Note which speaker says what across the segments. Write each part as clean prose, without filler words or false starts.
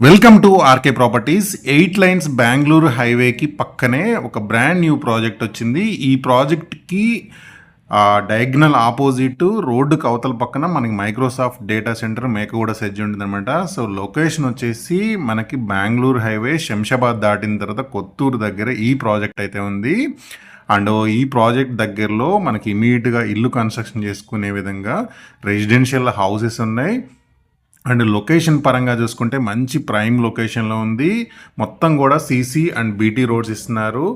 Speaker 1: Welcome to RK properties. 8 lines Bengaluru హైవేకి పక్కనే ఒక బ్రాండ్ న్యూ ప్రాజెక్ట్ వచ్చింది. ఈ ప్రాజెక్ట్కి డయాగ్నల్ ఆపోజిట్ రోడ్డుకి అవతల పక్కన మనకి Microsoft data centre Mekaguda SEZ ఉంటుంది అనమాట. సో లొకేషన్ వచ్చేసి మనకి బెంగళూరు హైవే శంషాబాద్ దాటిన తర్వాత కొత్తూరు దగ్గర ఈ ప్రాజెక్ట్ అయితే ఉంది. అండ్ ఈ ప్రాజెక్ట్ దగ్గరలో మనకి ఇమీడియట్గా ఇల్లు కన్స్ట్రక్షన్ చేసుకునే విధంగా రెసిడెన్షియల్ హౌసెస్ ఉన్నాయి. అండ్ లొకేషన్ పరంగా చూసుకుంటే మంచి ప్రైమ్ లొకేషన్లో ఉంది. మొత్తం కూడా సీసీ అండ్ బీటీ రోడ్స్ ఇస్తున్నారు.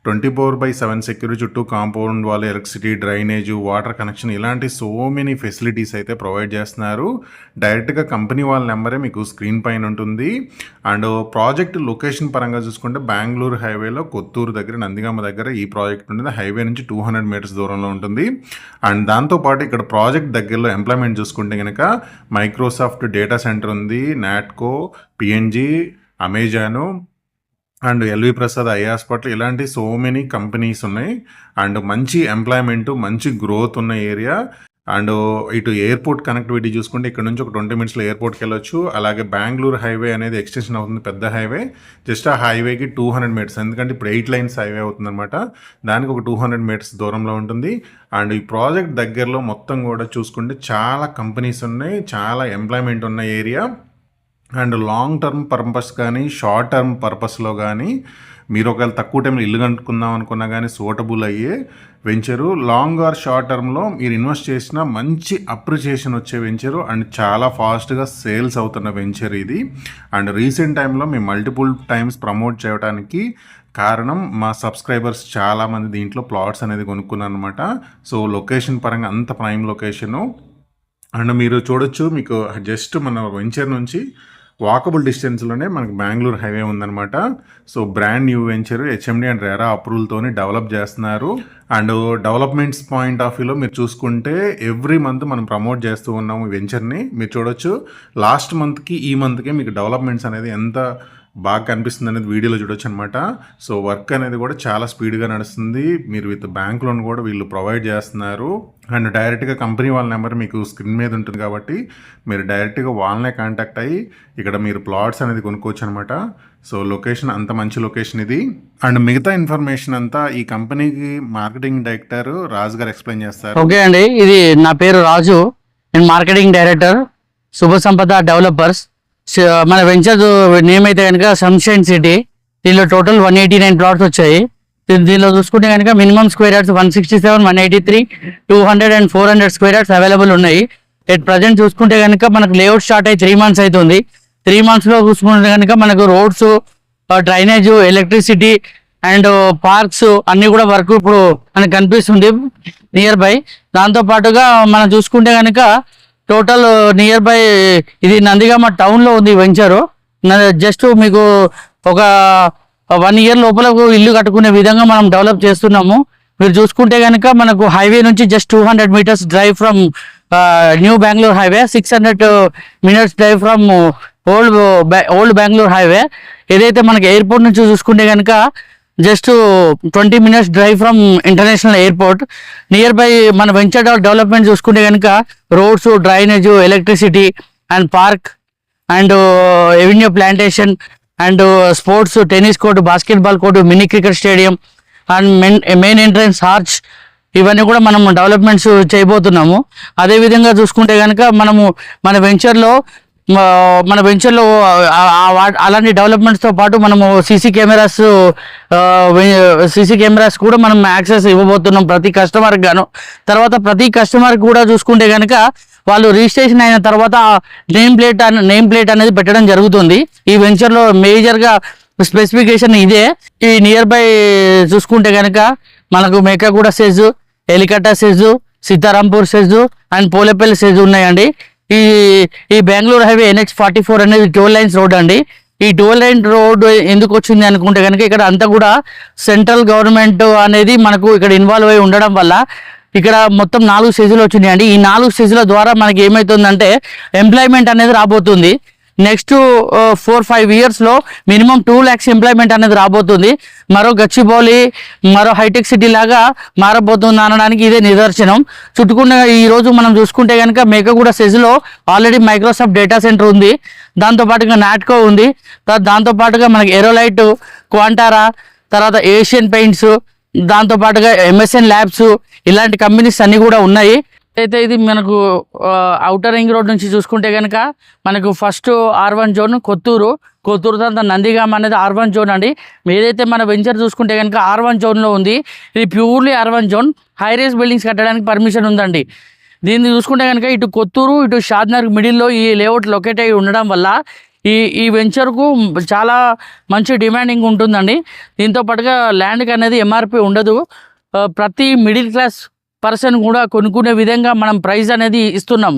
Speaker 1: 24/7 సెక్యూరిటీ, చుట్టూ కాంపౌండ్ వాళ్ళు, ఎలక్ట్రిసిటీ, డ్రైనేజ్, వాటర్ కనెక్షన్, ఇలాంటి సో మెనీ ఫెసిలిటీస్ అయితే ప్రొవైడ్ చేస్తున్నారు. డైరెక్ట్గా కంపెనీ వాళ్ళ నెంబరే మీకు స్క్రీన్ పైన ఉంటుంది. అండ్ ప్రాజెక్ట్ లొకేషన్ పరంగా చూసుకుంటే బెంగళూరు హైవేలో కొత్తూరు దగ్గర, నందిగామ దగ్గర ఈ ప్రాజెక్ట్ ఉంటుంది. హైవే నుంచి 200 మీటర్స్ దూరంలో ఉంటుంది. అండ్ దాంతోపాటు ఇక్కడ ప్రాజెక్ట్ దగ్గరలో ఎంప్లాయ్మెంట్ చూసుకుంటే కనుక మైక్రోసాఫ్ట్ డేటా సెంటర్ ఉంది, Natco, PNG, Amazon and LV Prasad, eye hospital, ఇలాంటి సో మెనీ కంపెనీస్ ఉన్నాయి. అండ్ మంచి ఎంప్లాయ్మెంట్, మంచి గ్రోత్ ఉన్న ఏరియా. అండ్ ఇటు ఎయిర్పోర్ట్ కనెక్టివిటీ చూసుకుంటే ఇక్కడ నుంచి ఒక 20 మినిట్స్లో ఎయిర్పోర్ట్కి వెళ్ళొచ్చు. అలాగే బెంగళూరు హైవే అనేది ఎక్స్టెన్షన్ అవుతుంది, పెద్ద హైవే. జస్ట్ ఆ హైవేకి 200 మీటర్స్, ఎందుకంటే ఇప్పుడు 8 లైన్స్ హైవే అవుతుంది అనమాట. దానికి ఒక 200 మీటర్స్ దూరంలో ఉంటుంది. అండ్ ఈ ప్రాజెక్ట్ దగ్గరలో మొత్తం కూడా చూసుకుంటే చాలా కంపెనీస్ ఉన్నాయి, చాలా ఎంప్లాయ్మెంట్ ఉన్న area. And long term purpose కానీ షార్ట్ టర్మ్ పర్పస్లో కానీ మీరు ఒకవేళ తక్కువ టైంలో ఇల్లు కట్టుకుందాం అనుకున్నా కానీ సూటబుల్ అయ్యే వెంచరు. లాంగ్ ఆర్ షార్ట్ టర్మ్లో మీరు ఇన్వెస్ట్ చేసిన మంచి అప్రిషియేషన్ వచ్చే వెంచరు. అండ్ చాలా ఫాస్ట్గా సేల్స్ అవుతున్న వెంచర్ ఇది. అండ్ రీసెంట్ టైంలో మేము మల్టిపుల్ టైమ్స్ ప్రమోట్ చేయడానికి కారణం మా సబ్స్క్రైబర్స్ చాలామంది దీంట్లో ప్లాట్స్ అనేది కొనుక్కున్నారు అనమాట. సో లొకేషన్ పరంగా అంత ప్రైమ్ లొకేషను. అండ్ మీరు చూడొచ్చు, మీకు జస్ట్ మన వెంచర్ నుంచి వాకబుల్ డిస్టెన్స్లోనే మనకి బెంగళూరు హైవే ఉందన్నమాట. So brand new venture HMD and RERA అప్రూవల్తోని డెవలప్ చేస్తున్నారు. అండ్ డెవలప్మెంట్స్ పాయింట్ ఆఫ్ వ్యూలో మీరు చూసుకుంటే ఎవ్రీ మంత్ మనం ప్రమోట్ చేస్తూ ఉన్నాము ఈ వెంచర్ని. మీరు చూడొచ్చు, లాస్ట్ మంత్కి ఈ మంత్కి మీకు డెవలప్మెంట్స్ అనేది ఎంత బాగా కనిపిస్తుంది అనేది వీడియోలో చూడొచ్చు అనమాట. సో వర్క్ అనేది కూడా చాలా స్పీడ్గా నడుస్తుంది. మీరు విత్ బ్యాంక్ లోన్ కూడా వీళ్ళు ప్రొవైడ్ చేస్తున్నారు. అండ్ డైరెక్ట్గా కంపెనీ వాళ్ళ నెంబర్ మీకు స్క్రీన్ మీద ఉంటుంది కాబట్టి మీరు డైరెక్ట్గా వాళ్ళనే కాంటాక్ట్ అయ్యి ఇక్కడ మీరు ప్లాట్స్ అనేది కొనుక్కోవచ్చు అనమాట. సో లొకేషన్ అంత మంచి లొకేషన్ ఇది. అండ్ మిగతా ఇన్ఫర్మేషన్ అంతా ఈ కంపెనీకి మార్కెటింగ్ డైరెక్టర్ రాజు గారు ఎక్స్ప్లెయిన్ చేస్తారు.
Speaker 2: ఓకే అండి, ఇది నా పేరు రాజు, నేను మార్కెటింగ్ డైరెక్టర్ శుభ సంపద డెవలపర్స్. మన వెంచర్ నేమ్ అయితే కనుక సన్షైన్ సిటీ. దీనిలో టోటల్ 189 ప్లాట్స్ వచ్చాయి. దీనిలో చూసుకుంటే కనుక minimum square yards 167, 183, 200 and 400 square yards available ఉన్నాయి. ఎట్ ప్రజెంట్ చూసుకుంటే కనుక మనకు లేఅవుట్ స్టార్ట్ అయ్యి 3 months అవుతుంది. 3 monthsలో చూసుకుంటే కనుక మనకు roads, drainage, electricity and parks అన్ని కూడా వర్క్ ఇప్పుడు మనకు కనిపిస్తుంది నియర్ బై. దాంతోపాటుగా మనం చూసుకుంటే కనుక టోటల్ నియర్ బై ఇది నందిగామ టౌన్లో ఉంది వెంచరు. జస్ట్ మీకు ఒక 1 year లోపల ఇల్లు కట్టుకునే విధంగా మనం డెవలప్ చేస్తున్నాము. మీరు చూసుకుంటే కనుక మనకు హైవే నుంచి just 200 metres drive from new Bengaluru highway, 600 minutes drive from old Bengaluru highway. ఏదైతే మనకి ఎయిర్పోర్ట్ నుంచి చూసుకుంటే కనుక just 20 minutes drive from international airport. Near by మన వెంచర్ డెవలప్మెంట్ చూసుకుంటే కనుక roads, drainage, electricity and park and avenue plantation and sports, tennis court, basketball court, mini cricket stadium and main entrance arch, ఇవన్నీ కూడా మనం developments చేయబోతున్నాము. అదేవిధంగా చూసుకుంటే కనుక మనము మన వెంచర్లో అలాంటి డెవలప్మెంట్స్తో పాటు మనము సీసీ కెమెరాస్ కూడా మనం యాక్సెస్ ఇవ్వబోతున్నాం ప్రతి కస్టమర్కి గాను. తర్వాత ప్రతి కస్టమర్కి కూడా చూసుకుంటే కనుక వాళ్ళు రిజిస్ట్రేషన్ అయిన తర్వాత నేమ్ ప్లేట్ అనేది పెట్టడం జరుగుతుంది. ఈ వెంచర్లో మేజర్గా స్పెసిఫికేషన్ ఇదే. ఈ నియర్ బై చూసుకుంటే కనుక మనకు Mekaguda SEZ, Elikatta SEZ, Sitarampur SEZ and Polepally SEZ ఉన్నాయండి. ఈ బెంగళూరు హైవే NH44 అనేది 12 lines రోడ్ అండి. ఈ 12 lines రోడ్ ఎందుకు వచ్చింది అనుకుంటే కనుక ఇక్కడ అంతా కూడా సెంట్రల్ గవర్నమెంట్ అనేది మనకు ఇక్కడ ఇన్వాల్వ్ అయి ఉండడం వల్ల ఇక్కడ మొత్తం 4 సెజ్లు వచ్చినాయండి. ఈ 4 సెజ్ల ద్వారా మనకి ఏమవుతుందంటే ఎంప్లాయ్మెంట్ అనేది రాబోతుంది. నెక్స్ట్ 4-5 ఇయర్స్లో మినిమం 2 lakhs ఎంప్లాయ్మెంట్ అనేది రాబోతుంది. మరో గచ్చిబౌలి, మరో హైటెక్ సిటీ లాగా మారబోతుంది అనడానికి ఇదే నిదర్శనం. చుట్టుకున్న ఈరోజు మనం చూసుకుంటే కనుక మేకగూడ సెజ్లో ఆల్రెడీ మైక్రోసాఫ్ట్ డేటా సెంటర్ ఉంది, దాంతోపాటుగా నాట్కో ఉంది, దాంతోపాటుగా మనకి ఏరోలైట్, క్వాంటారా, తర్వాత ఏషియన్ పెయింట్స్, దాంతోపాటుగా ఎంఎస్ఎన్ ల్యాబ్స్, ఇలాంటి కంపెనీస్ అన్నీ కూడా ఉన్నాయి. అయితే ఇది మనకు అవుటర్ రింగ్ రోడ్ నుంచి చూసుకుంటే కనుక మనకు ఫస్ట్ R1 జోన్ కొత్తూరు తర్వాత నందిగామ అనేది R1 జోన్ అండి. ఏదైతే మన వెంచర్ చూసుకుంటే కనుక R1 జోన్లో ఉంది. ఇది purely R1 zone. High rise buildings కట్టడానికి పర్మిషన్ ఉందండి. దీన్ని చూసుకుంటే కనుక ఇటు కొత్తూరు, ఇటు షాద్నగర్ మిడిల్లో ఈ లేఅవుట్ లొకేట్ అయి ఉండడం వల్ల ఈ వెంచర్కు చాలా మంచి డిమాండింగ్ ఉంటుందండి. దీంతో పాటుగా ల్యాండ్కి అనేది MRP ఉండదు. ప్రతి మిడిల్ క్లాస్ పర్సన్ కూడా కొనుక్కునే విధంగా మనం ప్రైస్ అనేది ఇస్తున్నాం.